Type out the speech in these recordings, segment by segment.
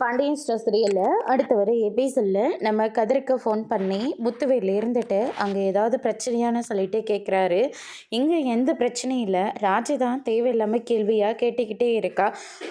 Pandian store சீரியலில் அடுத்த வர எபிசோடில் நம்ம கதிருக்கு ஃபோன் பண்ணி முத்துவேல் இருந்துட்டு அங்கே ஏதாவது பிரச்சனையானு சொல்லிட்டு கேட்குறாரு. இங்கே எந்த பிரச்சனையும் இல்லை, ராஜி தான் தேவையில்லாமல் கேள்வியாக கேட்டுக்கிட்டே இருக்கா.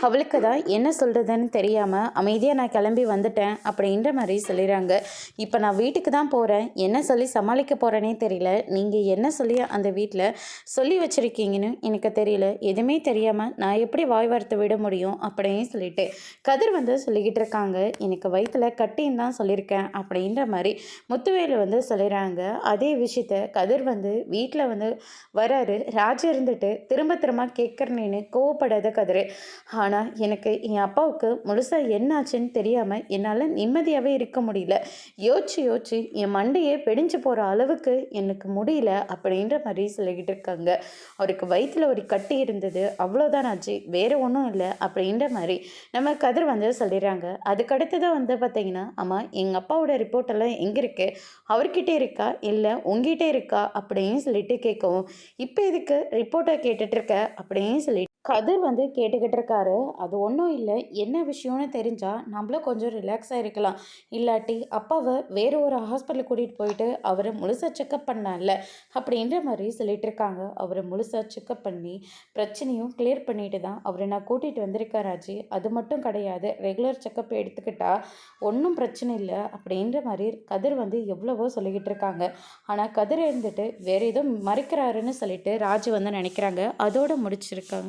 அவளுக்கு தான் என்ன சொல்கிறதுன்னு தெரியாமல் அமைதியாக நான் கிளம்பி வந்துட்டேன் அப்படின்ற மாதிரி சொல்லிடுறாங்க. இப்போ நான் வீட்டுக்கு தான் போகிறேன், என்ன சொல்லி சமாளிக்க போகிறேனே தெரியல. நீங்கள் என்ன சொல்லி அந்த வீட்டில் சொல்லி வச்சுருக்கீங்கன்னு எனக்கு தெரியல. எதுவுமே தெரியாமல் நான் எப்படி வாய் வார்த்தை விட முடியும் அப்படின்னு சொல்லிட்டு கதிர் சொல்லிக்கிட்டு இருக்காங்க. எனக்கு வயிற்றுல கட்டின்னு தான் சொல்லியிருக்கேன் அப்படின்ற மாதிரி முத்துவேலு சொல்லிடுறாங்க. அதே விஷயத்த கதிர் வீட்டில் வராரு. ராஜா இருந்துட்டு திரும்ப திரும்ப கேட்குறேன்னு கோவப்படாத கதிர், ஆனால் எனக்கு என் அப்பாவுக்கு முழுசாக என்னாச்சுன்னு தெரியாமல் என்னால் நிம்மதியாகவே இருக்க முடியல. யோசிச்சு என் மண்டையே வெடிஞ்சு போகிற அளவுக்கு எனக்கு முடியல அப்படின்ற மாதிரி சொல்லிக்கிட்டு இருக்காங்க. அவருக்கு வயிற்றில் ஒரு கட்டி இருந்தது, அவ்வளோதான் ஆச்சு, வேறு ஒன்றும் இல்லை அப்படின்ற மாதிரி நம்ம கதிர் சொல்லிடுறாங்க. அதுக்கடுத்து தான் பார்த்தீங்கன்னா, ஆமாம் எங்கள் அப்பாவோட ரிப்போர்ட்டெல்லாம் எங்கே இருக்குது, அவர்கிட்ட இருக்கா இல்லை உங்ககிட்ட இருக்கா அப்படின்னு சொல்லிட்டு கேட்கவும், இப்போ எதுக்கு ரிப்போர்ட்டை கேட்டுட்ருக்க அப்படின்னு சொல்லிட்டு கதிர் கேட்டுக்கிட்டு இருக்காரு. அது ஒன்றும் இல்லை, என்ன விஷயம்னு தெரிஞ்சால் நம்மளும் கொஞ்சம் ரிலாக்ஸாக இருக்கலாம். இல்லாட்டி அப்பாவை வேறு ஒரு ஹாஸ்பிட்டல் கூட்டிகிட்டு போயிட்டு அவரை முழுசாக செக்கப் பண்ணல அப்படின்ற மாதிரி சொல்லிட்டு இருக்காங்க. அவரை முழுசாக செக்கப் பண்ணி பிரச்சனையும் கிளியர் பண்ணிட்டு தான் அவரை நான் கூட்டிகிட்டு வந்திருக்கேன் ராஜி. அது மட்டும் கிடையாது, ரெகுலர் செக்கப் எடுத்துக்கிட்டா ஒன்றும் பிரச்சனை இல்லை அப்படின்ற மாதிரி கதிர் எவ்வளவோ சொல்லிக்கிட்டு இருக்காங்க. ஆனால் கதிர் இருந்துட்டு வேறு ஏதோ மறைக்கிறாருன்னு சொல்லிட்டு ராஜு நினைக்கிறாங்க. அதோடு முடிச்சிருக்காங்க.